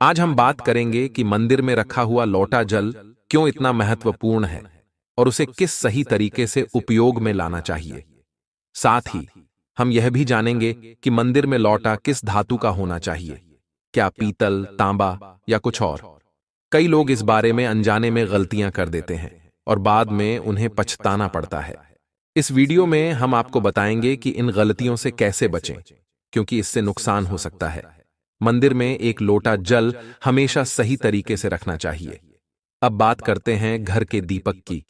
आज हम बात करेंगे कि मंदिर में रखा हुआ लोटा जल क्यों इतना महत्वपूर्ण है और उसे किस सही तरीके से उपयोग में लाना चाहिए। साथ ही हम यह भी जानेंगे कि मंदिर में लोटा किस धातु का होना चाहिए, क्या पीतल, तांबा या कुछ और। कई लोग इस बारे में अनजाने में गलतियां कर देते हैं और बाद में उन्हें पछताना पड़ता है। इस वीडियो में हम आपको बताएंगे कि इन गलतियों से कैसे बचें, क्योंकि इससे नुकसान हो सकता है। मंदिर में एक लोटा जल हमेशा सही तरीके से रखना चाहिए। अब बात करते हैं घर के दीपक की।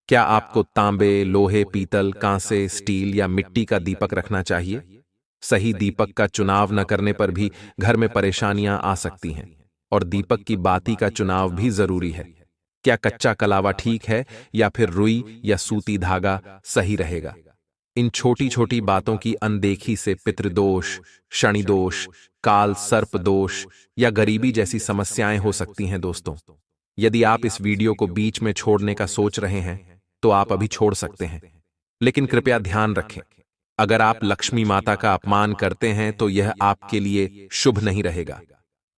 क्या आपको तांबे, लोहे, पीतल, कांसे, स्टील या मिट्टी का दीपक रखना चाहिए? सही दीपक का चुनाव न करने पर भी घर में परेशानियां आ सकती हैं और दीपक की बाती का चुनाव भी जरूरी है। क्या कच्चा कलावा ठीक है या फिर रुई या सूती धागा सही रहेगा? इन छोटी छोटी बातों की अनदेखी से पितृदोष, शनिदोष, काल सर्प दोष या गरीबी जैसी समस्याएं हो सकती हैं। दोस्तों, यदि आप इस वीडियो को बीच में छोड़ने का सोच रहे हैं तो आप अभी छोड़ सकते हैं, लेकिन कृपया ध्यान रखें, अगर आप लक्ष्मी माता का अपमान करते हैं तो यह आपके लिए शुभ नहीं रहेगा।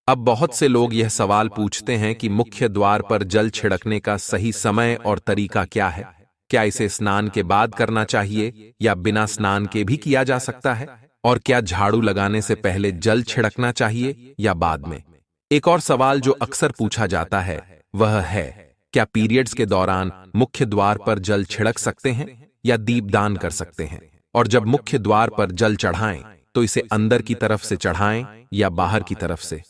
अब बहुत से लोग यह सवाल पूछते हैं कि मुख्य द्वार पर जल छिड़कने का सही समय और तरीका क्या है। क्या इसे स्नान के बाद करना चाहिए या बिना स्नान के भी किया जा सकता है? और क्या झाड़ू लगाने से पहले जल छिड़कना चाहिए या बाद में? एक और सवाल जो अक्सर पूछा जाता है वह है, क्या पीरियड्स के दौरान मुख्य द्वार पर जल छिड़क सकते हैं या दीपदान कर सकते हैं? और जब मुख्य द्वार पर जल चढ़ाएं तो इसे अंदर की तरफ से चढ़ाएं या बाहर की तरफ से?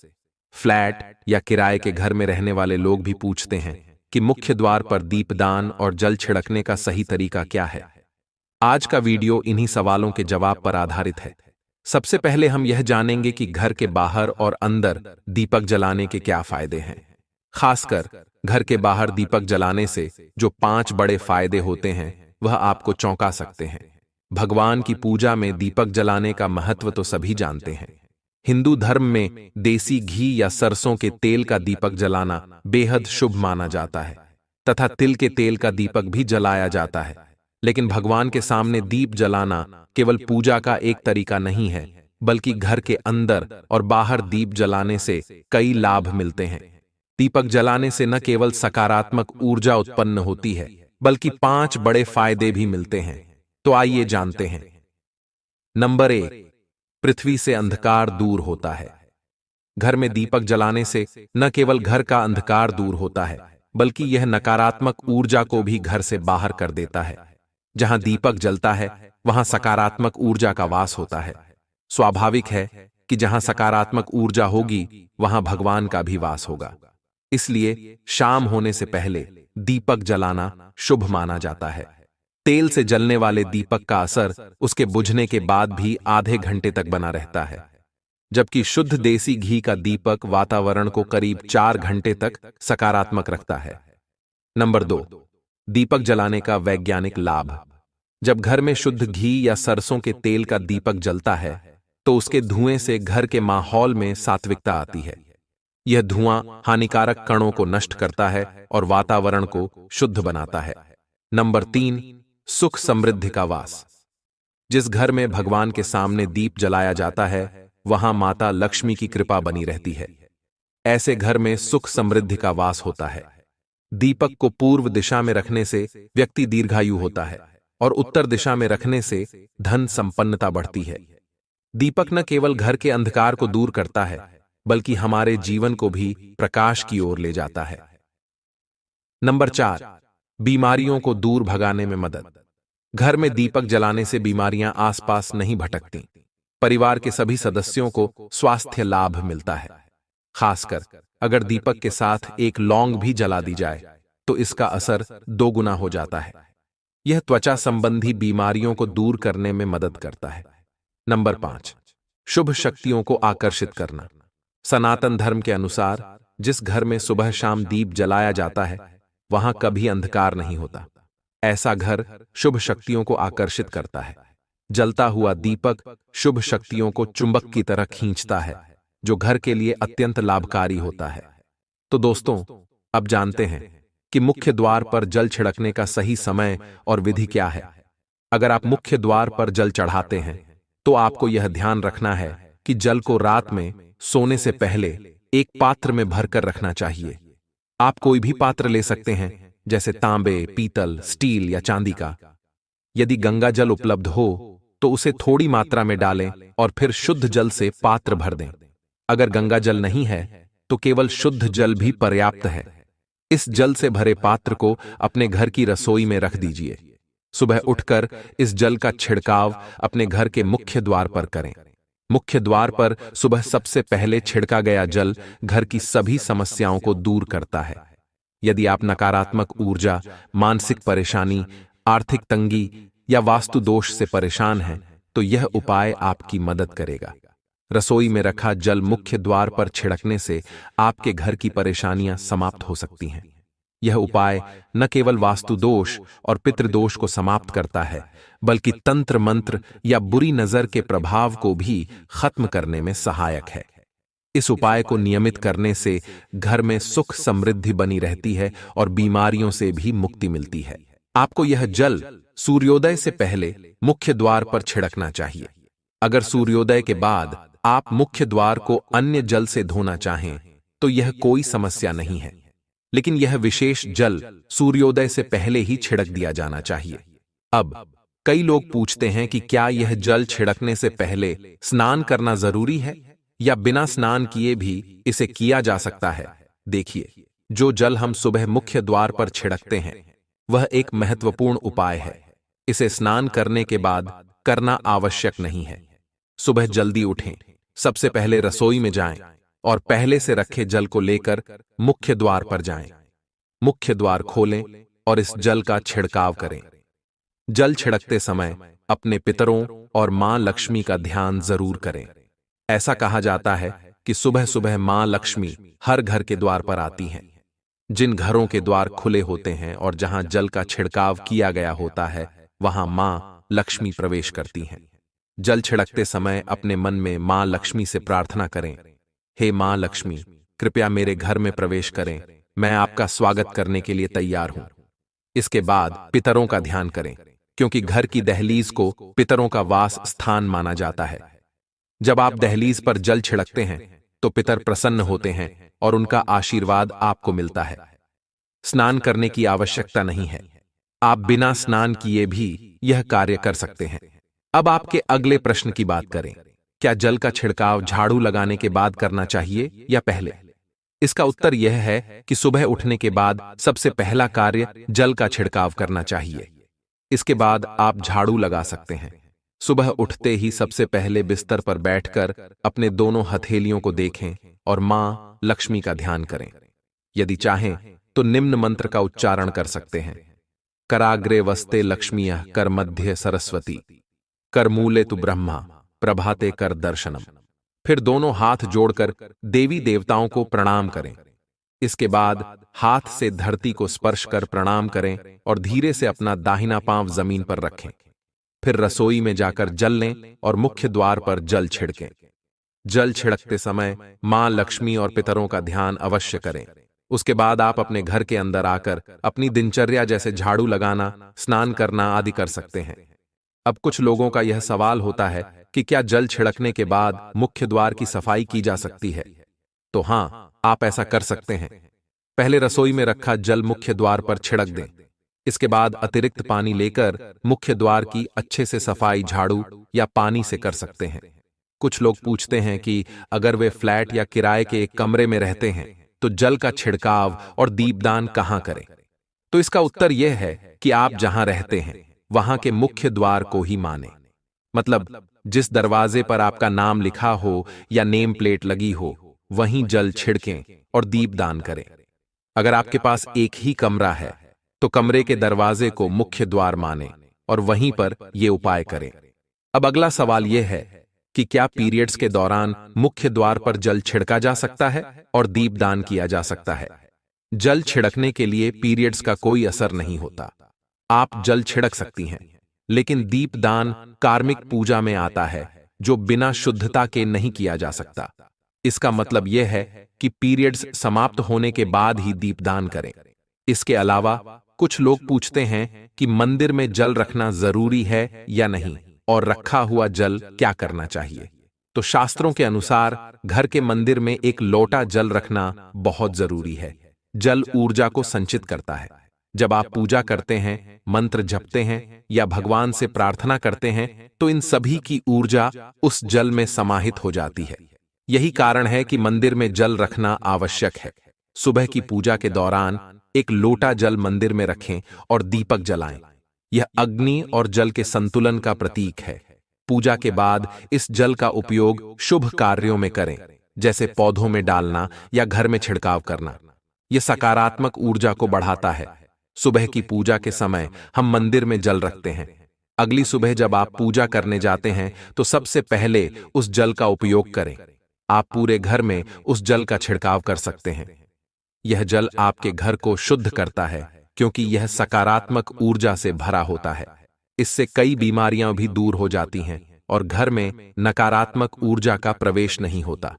फ्लैट या किराए के घर में रहने वाले लोग भी पूछते हैं कि मुख्य द्वार पर दीपदान और जल छिड़कने का सही तरीका क्या है। आज का वीडियो इन्हीं सवालों के जवाब पर आधारित है। सबसे पहले हम यह जानेंगे कि घर के बाहर और अंदर दीपक जलाने के क्या फायदे हैं। खासकर घर के बाहर दीपक जलाने से जो 5 बड़े फायदे होते हैं वह आपको चौंका सकते हैं। भगवान की पूजा में दीपक जलाने का महत्व तो सभी जानते हैं। हिंदू धर्म में देसी घी या सरसों के तेल का दीपक जलाना बेहद शुभ माना जाता है तथा तिल के तेल का दीपक भी जलाया जाता है। लेकिन भगवान के सामने दीप जलाना केवल पूजा का एक तरीका नहीं है, बल्कि घर के अंदर और बाहर दीप जलाने से कई लाभ मिलते हैं। दीपक जलाने से न केवल सकारात्मक ऊर्जा उत्पन्न होती है, बल्कि 5 बड़े फायदे भी मिलते हैं। तो आइए जानते हैं। नंबर 1, पृथ्वी से अंधकार दूर होता है। घर में दीपक जलाने से न केवल घर का अंधकार दूर होता है, बल्कि यह नकारात्मक ऊर्जा को भी घर से बाहर कर देता है। जहां दीपक जलता है वहां सकारात्मक ऊर्जा का वास होता है। स्वाभाविक है कि जहां सकारात्मक ऊर्जा होगी वहां भगवान का भी वास होगा। इसलिए शाम होने से पहले दीपक जलाना शुभ माना जाता है। तेल से जलने वाले दीपक का असर उसके बुझने के बाद भी आधे घंटे तक बना रहता है, जबकि शुद्ध देसी घी का दीपक वातावरण को करीब 4 घंटे तक सकारात्मक रखता है। नंबर 2, दीपक जलाने का वैज्ञानिक लाभ। जब घर में शुद्ध घी या सरसों के तेल का दीपक जलता है तो उसके धुएं से घर के माहौल में सात्विकता आती है। यह धुआं हानिकारक कणों को नष्ट करता है और वातावरण को शुद्ध बनाता है। नंबर 3, सुख समृद्धि का वास। जिस घर में भगवान के सामने दीप जलाया जाता है वहां माता लक्ष्मी की कृपा बनी रहती है। ऐसे घर में सुख समृद्धि का वास होता है। दीपक को पूर्व दिशा में रखने से व्यक्ति दीर्घायु होता है और उत्तर दिशा में रखने से धन संपन्नता बढ़ती है। दीपक न केवल घर के अंधकार को दूर करता है, बल्कि हमारे जीवन को भी प्रकाश की ओर ले जाता है। नंबर 4, बीमारियों को दूर भगाने में मदद। घर में दीपक जलाने से बीमारियां आसपास नहीं भटकती। परिवार के सभी सदस्यों को स्वास्थ्य लाभ मिलता है। खासकर अगर दीपक के साथ एक लौंग भी जला दी जाए तो इसका असर 2 गुना हो जाता है। यह त्वचा संबंधी बीमारियों को दूर करने में मदद करता है। नंबर 5, शुभ शक्तियों को आकर्षित करना। सनातन धर्म के अनुसार जिस घर में सुबह शाम दीप जलाया जाता है वहां कभी अंधकार नहीं होता। ऐसा घर शुभ शक्तियों को आकर्षित करता है। जलता हुआ दीपक शुभ शक्तियों को चुंबक की तरह खींचता है, जो घर के लिए अत्यंत लाभकारी होता है। तो दोस्तों, अब जानते हैं कि मुख्य द्वार पर जल छिड़कने का सही समय और विधि क्या है। अगर आप मुख्य द्वार पर जल चढ़ाते हैं तो आपको यह ध्यान रखना है कि जल को रात में सोने से पहले एक पात्र में भरकर रखना चाहिए। आप कोई भी पात्र ले सकते हैं, जैसे तांबे, पीतल, स्टील या चांदी का। यदि गंगा जल उपलब्ध हो तो उसे थोड़ी मात्रा में डालें और फिर शुद्ध जल से पात्र भर दें। अगर गंगा जल नहीं है तो केवल शुद्ध जल भी पर्याप्त है। इस जल से भरे पात्र को अपने घर की रसोई में रख दीजिए। सुबह उठकर इस जल का छिड़काव अपने घर के मुख्य द्वार पर करें। मुख्य द्वार पर सुबह सबसे पहले छिड़का गया जल घर की सभी समस्याओं को दूर करता है। यदि आप नकारात्मक ऊर्जा, मानसिक परेशानी, आर्थिक तंगी या वास्तु दोष से परेशान हैं, तो यह उपाय आपकी मदद करेगा। रसोई में रखा जल मुख्य द्वार पर छिड़कने से आपके घर की परेशानियां समाप्त हो सकती हैं। यह उपाय न केवल वास्तु दोष और पितृदोष को समाप्त करता है, बल्कि तंत्र मंत्र या बुरी नजर के प्रभाव को भी खत्म करने में सहायक है। इस उपाय को नियमित करने से घर में सुख समृद्धि बनी रहती है और बीमारियों से भी मुक्ति मिलती है। आपको यह जल सूर्योदय से पहले मुख्य द्वार पर छिड़कना चाहिए। अगर सूर्योदय के बाद आप मुख्य द्वार को अन्य जल से धोना चाहें तो यह कोई समस्या नहीं है, लेकिन यह विशेष जल सूर्योदय से पहले ही छिड़क दिया जाना चाहिए। अब कई लोग पूछते हैं कि क्या यह जल छिड़कने से पहले स्नान करना जरूरी है या बिना स्नान किए भी इसे किया जा सकता है। देखिए, जो जल हम सुबह मुख्य द्वार पर छिड़कते हैं वह एक महत्वपूर्ण उपाय है। इसे स्नान करने के बाद करना आवश्यक नहीं है। सुबह जल्दी उठें, सबसे पहले रसोई में जाएं और पहले से रखे जल को लेकर मुख्य द्वार पर जाएं। मुख्य द्वार खोलें और इस जल का छिड़काव करें। जल छिड़कते समय अपने पितरों और मां लक्ष्मी का ध्यान जरूर करें। ऐसा कहा जाता है कि सुबह सुबह मां लक्ष्मी हर घर के द्वार पर आती हैं। जिन घरों के द्वार खुले होते हैं और जहां जल का छिड़काव किया गया होता है, वहां मां लक्ष्मी प्रवेश करती हैं। जल छिड़कते समय अपने मन में मां लक्ष्मी से प्रार्थना करें, हे मां लक्ष्मी, कृपया मेरे घर में प्रवेश करें, मैं आपका स्वागत करने के लिए तैयार हूं। इसके बाद पितरों का ध्यान करें, क्योंकि घर की दहलीज को पितरों का वास स्थान माना जाता है। जब आप दहलीज पर जल छिड़कते हैं तो पितर प्रसन्न होते हैं और उनका आशीर्वाद आपको मिलता है। स्नान करने की आवश्यकता नहीं है, आप बिना स्नान किए भी यह कार्य कर सकते हैं। अब आपके अगले प्रश्न की बात करें, क्या जल का छिड़काव झाड़ू लगाने के बाद करना चाहिए या पहले? इसका उत्तर यह है कि सुबह उठने के बाद सबसे पहला कार्य जल का छिड़काव करना चाहिए। इसके बाद आप झाड़ू लगा सकते हैं। सुबह उठते ही सबसे पहले बिस्तर पर बैठकर अपने दोनों हथेलियों को देखें और मां लक्ष्मी का ध्यान करें। यदि चाहें तो निम्न मंत्र का उच्चारण कर सकते हैं, कराग्रे वस्ते लक्ष्मीयः कर मध्य सरस्वती, कर मूले तु ब्रह्मा, प्रभाते कर दर्शनम। फिर दोनों हाथ जोड़कर देवी देवताओं को प्रणाम करें। इसके बाद हाथ से धरती को स्पर्श कर प्रणाम करें और धीरे से अपना दाहिना पांव जमीन पर रखें। फिर रसोई में जाकर जल लें और मुख्य द्वार पर जल छिड़कें। जल छिड़कते समय मां लक्ष्मी और पितरों का ध्यान अवश्य करें। उसके बाद आप अपने घर के अंदर आकर अपनी दिनचर्या जैसे झाड़ू लगाना, स्नान करना आदि कर सकते हैं। अब कुछ लोगों का यह सवाल होता है कि क्या जल छिड़कने के बाद मुख्य द्वार की सफाई की जा सकती है? तो हां, आप ऐसा कर सकते हैं। पहले रसोई में रखा जल मुख्य द्वार पर छिड़क दें। इसके बाद अतिरिक्त पानी लेकर मुख्य द्वार की अच्छे से सफाई झाड़ू या पानी से कर सकते हैं। कुछ लोग पूछते हैं कि अगर वे फ्लैट या किराए के एक कमरे में रहते हैं तो जल का छिड़काव और दीपदान कहां करें? तो इसका उत्तर यह है कि आप जहां रहते हैं वहां के मुख्य द्वार को ही माने। मतलब जिस दरवाजे पर आपका नाम लिखा हो या नेम प्लेट लगी हो, वहीं जल छिड़कें और दीपदान करें। अगर आपके पास एक ही कमरा है तो कमरे के दरवाजे को मुख्य द्वार माने और वहीं पर यह उपाय करें। अब अगला सवाल यह है कि क्या पीरियड्स के दौरान मुख्य द्वार पर जल छिड़का जा सकता है और दीपदान किया जा सकता है? जल छिड़कने के लिए पीरियड्स का कोई असर नहीं होता। आप जल छिड़क सकती हैं, लेकिन दीपदान कार्मिक पूजा में आता है जो बिना शुद्धता के नहीं किया जा सकता। इसका मतलब यह है कि पीरियड्स समाप्त होने के बाद ही दीपदान करें। इसके अलावा कुछ लोग पूछते हैं कि मंदिर में जल रखना जरूरी है या नहीं और रखा हुआ जल क्या करना चाहिए। तो शास्त्रों के अनुसार घर के मंदिर में एक लोटा जल रखना बहुत जरूरी है। जल ऊर्जा को संचित करता है। जब आप पूजा करते हैं, मंत्र जपते हैं या भगवान से प्रार्थना करते हैं, तो इन सभी की ऊर्जा उस जल में समाहित हो जाती है। यही कारण है कि मंदिर में जल रखना आवश्यक है। सुबह की पूजा के दौरान एक लोटा जल मंदिर में रखें और दीपक जलाएं। यह अग्नि और जल के संतुलन का प्रतीक है। पूजा के बाद इस जल का उपयोग शुभ कार्यों में करें, जैसे पौधों में डालना या घर में छिड़काव करना। यह सकारात्मक ऊर्जा को बढ़ाता है। सुबह की पूजा के समय हम मंदिर में जल रखते हैं। अगली सुबह जब आप पूजा करने जाते हैं तो सबसे पहले उस जल का उपयोग करें। आप पूरे घर में उस जल का छिड़काव कर सकते हैं। यह जल आपके घर को शुद्ध करता है, क्योंकि यह सकारात्मक ऊर्जा से भरा होता है। इससे कई बीमारियां भी दूर हो जाती हैं और घर में नकारात्मक ऊर्जा का प्रवेश नहीं होता।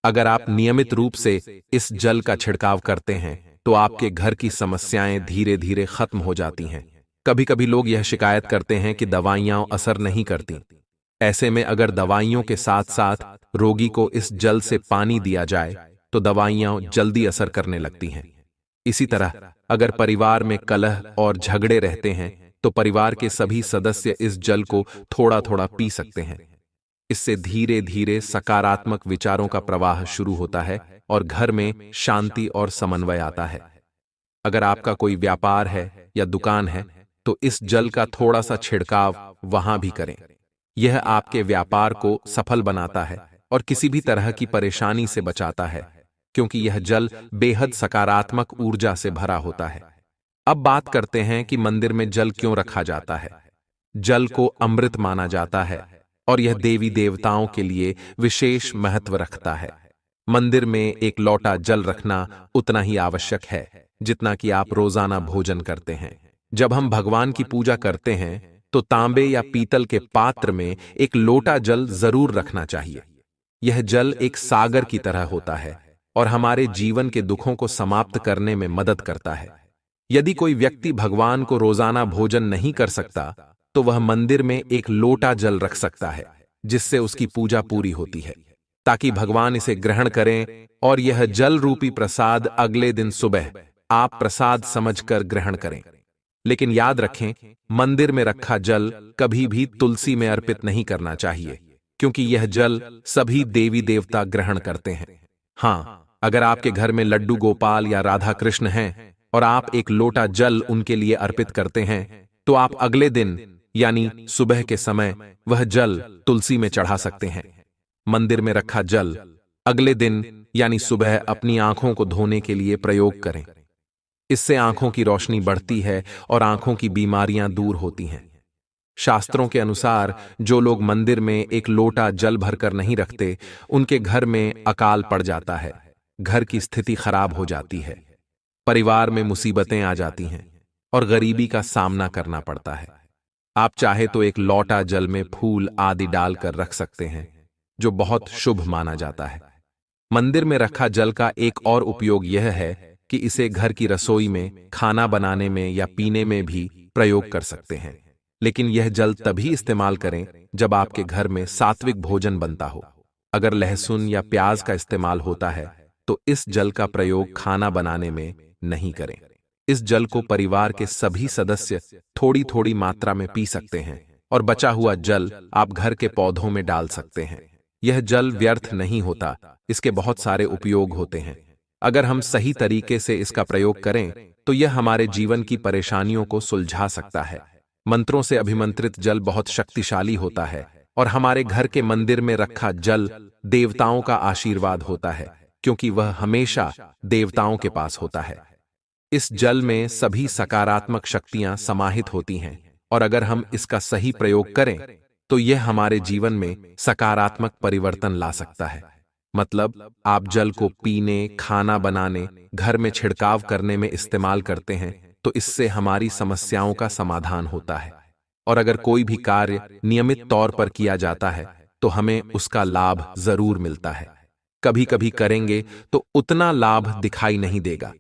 अगर आप नियमित रूप से इस जल का छिड़काव करते हैं तो आपके घर की समस्याएं धीरे धीरे खत्म हो जाती हैं। कभी कभी लोग यह शिकायत करते हैं कि दवाइयां असर नहीं करती। ऐसे में अगर दवाइयों के साथ साथ रोगी को इस जल से पानी दिया जाए तो दवाइयां जल्दी असर करने लगती हैं। इसी तरह अगर परिवार में कलह और झगड़े रहते हैं तो परिवार के सभी सदस्य इस जल को थोड़ा थोड़ा पी सकते हैं। इससे धीरे धीरे सकारात्मक विचारों का प्रवाह शुरू होता है और घर में शांति और समन्वय आता है। अगर आपका कोई व्यापार है या दुकान है तो इस जल का थोड़ा सा छिड़काव वहां भी करें। यह आपके व्यापार को सफल बनाता है और किसी भी तरह की परेशानी से बचाता है, क्योंकि यह जल बेहद सकारात्मक ऊर्जा से भरा होता है। अब बात करते हैं कि मंदिर में जल क्यों रखा जाता है। जल को अमृत माना जाता है और यह देवी देवताओं के लिए विशेष महत्व रखता है। मंदिर में एक लोटा जल रखना उतना ही आवश्यक है जितना कि आप रोजाना भोजन करते हैं। जब हम भगवान की पूजा करते हैं तो तांबे या पीतल के पात्र में एक लोटा जल जरूर रखना चाहिए। यह जल एक सागर की तरह होता है और हमारे जीवन के दुखों को समाप्त करने में मदद करता है। यदि कोई व्यक्ति भगवान को रोजाना भोजन नहीं कर सकता तो वह मंदिर में एक लोटा जल रख सकता है, जिससे उसकी पूजा पूरी होती है, ताकि भगवान इसे ग्रहण करें और यह जल रूपी प्रसाद अगले दिन सुबह आप प्रसाद समझकर ग्रहण करें। लेकिन याद रखें, मंदिर में रखा जल कभी भी तुलसी में अर्पित नहीं करना चाहिए, क्योंकि यह जल सभी देवी देवता ग्रहण करते हैं। हाँ, अगर आपके घर में लड्डू गोपाल या राधा कृष्ण हैं और आप एक लोटा जल उनके लिए अर्पित करते हैं तो आप अगले दिन यानी सुबह के समय वह जल तुलसी में चढ़ा सकते हैं। मंदिर में रखा जल अगले दिन यानी सुबह अपनी आंखों को धोने के लिए प्रयोग करें। इससे आंखों की रोशनी बढ़ती है और आंखों की बीमारियां दूर होती हैं। शास्त्रों के अनुसार जो लोग मंदिर में एक लोटा जल भरकर नहीं रखते, उनके घर में अकाल पड़ जाता है, घर की स्थिति खराब हो जाती है, परिवार में मुसीबतें आ जाती हैं और गरीबी का सामना करना पड़ता है। आप चाहे तो एक लोटा जल में फूल आदि डालकर रख सकते हैं, जो बहुत शुभ माना जाता है। मंदिर में रखा जल का एक और उपयोग यह है कि इसे घर की रसोई में, खाना बनाने में या पीने में भी प्रयोग कर सकते हैं। लेकिन यह जल तभी इस्तेमाल करें जब आपके घर में सात्विक भोजन बनता हो। अगर लहसुन या प्याज का इस्तेमाल होता है तो इस जल का प्रयोग खाना बनाने में नहीं करें। इस जल को परिवार के सभी सदस्य थोड़ी थोड़ी मात्रा में पी सकते हैं और बचा हुआ जल आप घर के पौधों में डाल सकते हैं। यह जल व्यर्थ नहीं होता, इसके बहुत सारे उपयोग होते हैं। अगर हम सही तरीके से इसका प्रयोग करें तो यह हमारे जीवन की परेशानियों को सुलझा सकता है। मंत्रों से अभिमंत्रित जल बहुत शक्तिशाली होता है और हमारे घर के मंदिर में रखा जल देवताओं का आशीर्वाद होता है, क्योंकि वह हमेशा देवताओं के पास होता है। इस जल में सभी सकारात्मक शक्तियां समाहित होती हैं और अगर हम इसका सही प्रयोग करें तो यह हमारे जीवन में सकारात्मक परिवर्तन ला सकता है। मतलब आप जल को पीने, खाना बनाने, घर में छिड़काव करने में इस्तेमाल करते हैं तो इससे हमारी समस्याओं का समाधान होता है। और अगर कोई भी कार्य नियमित तौर पर किया जाता है तो हमें उसका लाभ जरूर मिलता है। कभी कभी करेंगे तो उतना लाभ दिखाई नहीं देगा,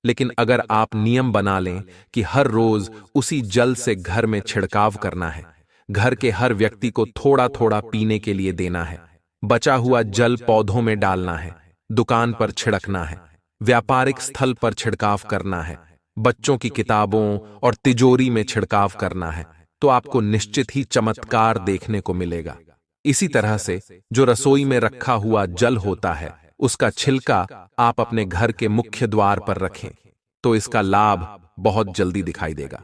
लेकिन अगर आप नियम बना लें कि हर रोज उसी जल से घर में छिड़काव करना है, घर के हर व्यक्ति को थोड़ा थोड़ा पीने के लिए देना है, बचा हुआ जल पौधों में डालना है, दुकान पर छिड़कना है, व्यापारिक स्थल पर छिड़काव करना है, बच्चों की किताबों और तिजोरी में छिड़काव करना है, तो आपको निश्चित ही चमत्कार देखने को मिलेगा। इसी तरह से जो रसोई में रखा हुआ जल होता है, उसका छिलका आप अपने घर के मुख्य द्वार पर रखें, तो इसका लाभ बहुत जल्दी दिखाई देगा।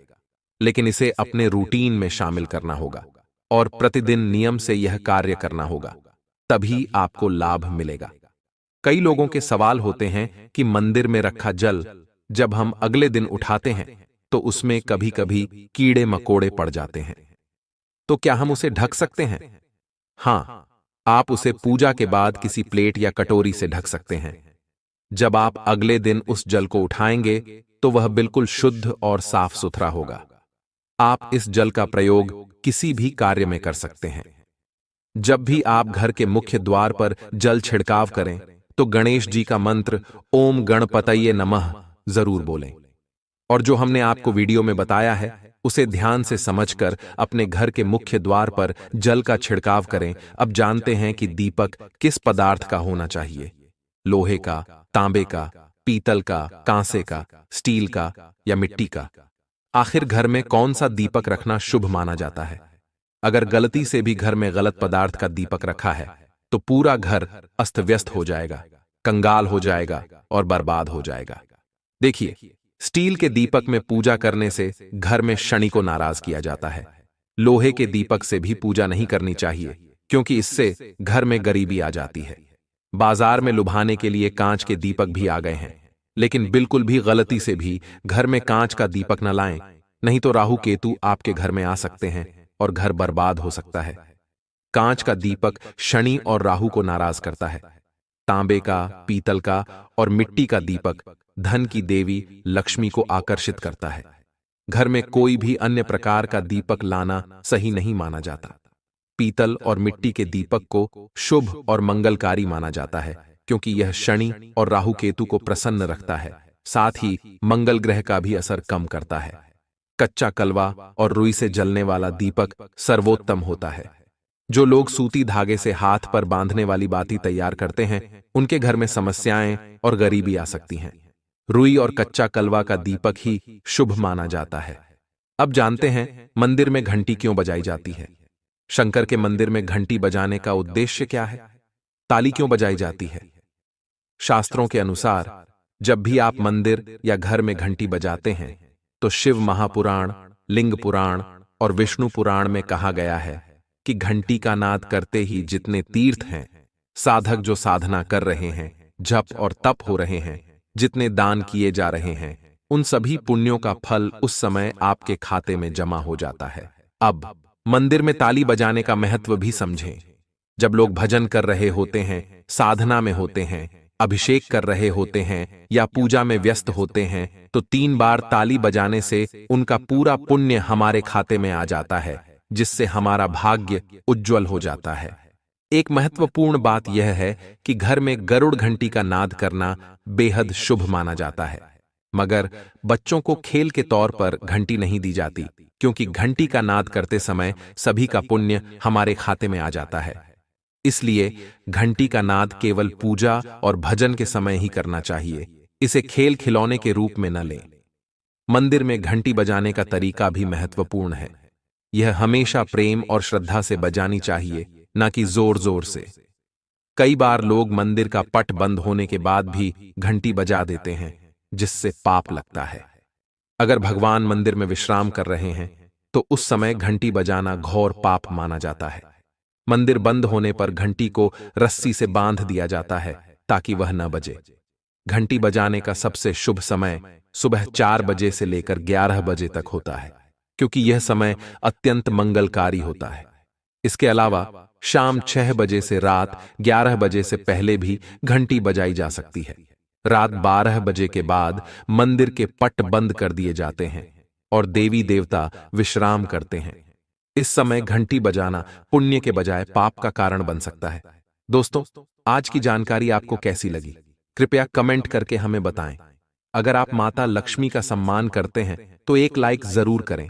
लेकिन इसे अपने रूटीन में शामिल करना होगा और प्रतिदिन नियम से यह कार्य करना होगा, तभी आपको लाभ मिलेगा। कई लोगों के सवाल होते हैं कि मंदिर में रखा जल जब हम अगले दिन उठाते हैं तो उसमें कभी कभी कीड़े मकोड़े पड़ जाते हैं, तो क्या हम उसे ढक सकते हैं? हाँ, आप उसे पूजा के बाद किसी प्लेट या कटोरी से ढक सकते हैं। जब आप अगले दिन उस जल को उठाएंगे तो वह बिल्कुल शुद्ध और साफ सुथरा होगा। आप इस जल का प्रयोग किसी भी कार्य में कर सकते हैं। जब भी आप घर के मुख्य द्वार पर जल छिड़काव करें तो गणेश जी का मंत्र ओम गणपतये नमः जरूर बोलें। और जो हमने आपको वीडियो में बताया है उसे ध्यान से समझकर अपने घर के मुख्य द्वार पर जल का छिड़काव करें। अब जानते हैं कि दीपक किस पदार्थ का होना चाहिए, लोहे का, तांबे का, पीतल का, कांसे का, स्टील का या मिट्टी का। आखिर घर में कौन सा दीपक रखना शुभ माना जाता है? अगर गलती से भी घर में गलत पदार्थ का दीपक रखा है तो पूरा घर अस्त व्यस्त हो जाएगा, कंगाल हो जाएगा और बर्बाद हो जाएगा। देखिए, स्टील के दीपक में पूजा करने से घर में शनि को नाराज किया जाता है। लोहे के दीपक से भी पूजा नहीं करनी चाहिए क्योंकि इससे घर में गरीबी आ जाती है। बाजार में लुभाने के लिए कांच के दीपक भी आ गए हैं, लेकिन बिल्कुल भी गलती से भी घर में कांच का दीपक न लाएं, नहीं तो राहु केतु आपके घर में आ सकते हैं और घर बर्बाद हो सकता है। कांच का दीपक शनि और राहु को नाराज करता है। तांबे का, पीतल का और मिट्टी का दीपक धन की देवी लक्ष्मी को आकर्षित करता है। घर में कोई भी अन्य प्रकार का दीपक लाना सही नहीं माना जाता। पीतल और मिट्टी के दीपक को शुभ और मंगलकारी माना जाता है क्योंकि यह शनि और राहु केतु को प्रसन्न रखता है, साथ ही मंगल ग्रह का भी असर कम करता है। कच्चा कलवा और रुई से जलने वाला दीपक सर्वोत्तम होता है। जो लोग सूती धागे से हाथ पर बांधने वाली बाती तैयार करते हैं उनके घर में समस्याएं और गरीबी आ सकती हैं। रुई और कच्चा कलवा का दीपक ही शुभ माना जाता है। अब जानते हैं मंदिर में घंटी क्यों बजाई जाती है। शंकर के मंदिर में घंटी बजाने का उद्देश्य क्या है? ताली क्यों बजाई जाती है? शास्त्रों के अनुसार जब भी आप मंदिर या घर में घंटी बजाते हैं तो शिव महापुराण, लिंग पुराण और विष्णु पुराण में कहा गया है कि घंटी का नाद करते ही जितने तीर्थ हैं, साधक जो साधना कर रहे हैं, जप और तप हो रहे हैं, जितने दान किए जा रहे हैं, उन सभी पुण्यों का फल उस समय आपके खाते में जमा हो जाता है। अब मंदिर में ताली बजाने का महत्व भी समझें। जब लोग भजन कर रहे होते हैं, साधना में होते हैं, अभिषेक कर रहे होते हैं या पूजा में व्यस्त होते हैं तो 3 बार ताली बजाने से उनका पूरा पुण्य हमारे खाते में आ जाता है, जिससे हमारा भाग्य उज्जवल हो जाता है। एक महत्वपूर्ण बात यह है कि घर में गरुड़ घंटी का नाद करना बेहद शुभ माना जाता है, मगर बच्चों को खेल के तौर पर घंटी नहीं दी जाती क्योंकि घंटी का नाद करते समय सभी का पुण्य हमारे खाते में आ जाता है। इसलिए घंटी का नाद केवल पूजा और भजन के समय ही करना चाहिए, इसे खेल खिलौने के रूप में न लें। मंदिर में घंटी बजाने का तरीका भी महत्वपूर्ण है। यह हमेशा प्रेम और श्रद्धा से बजानी चाहिए, न कि जोर जोर से। कई बार लोग मंदिर का पट बंद होने के बाद भी घंटी बजा देते हैं, जिससे पाप लगता है। अगर भगवान मंदिर में विश्राम कर रहे हैं तो उस समय घंटी बजाना घोर पाप माना जाता है। मंदिर बंद होने पर घंटी को रस्सी से बांध दिया जाता है ताकि वह न बजे। घंटी बजाने का सबसे शुभ समय सुबह 4 बजे से लेकर 11 बजे तक होता है क्योंकि यह समय अत्यंत मंगलकारी होता है। इसके अलावा शाम 6 बजे से रात 11 बजे से पहले भी घंटी बजाई जा सकती है। रात 12 बजे के बाद मंदिर के पट बंद कर दिए जाते हैं और देवी देवता विश्राम करते हैं। इस समय घंटी बजाना पुण्य के बजाय पाप का कारण बन सकता है। दोस्तों, आज की जानकारी आपको कैसी लगी? कृपया कमेंट करके हमें बताएं। अगर आप माता लक्ष्मी का सम्मान करते हैं तो एक लाइक जरूर करें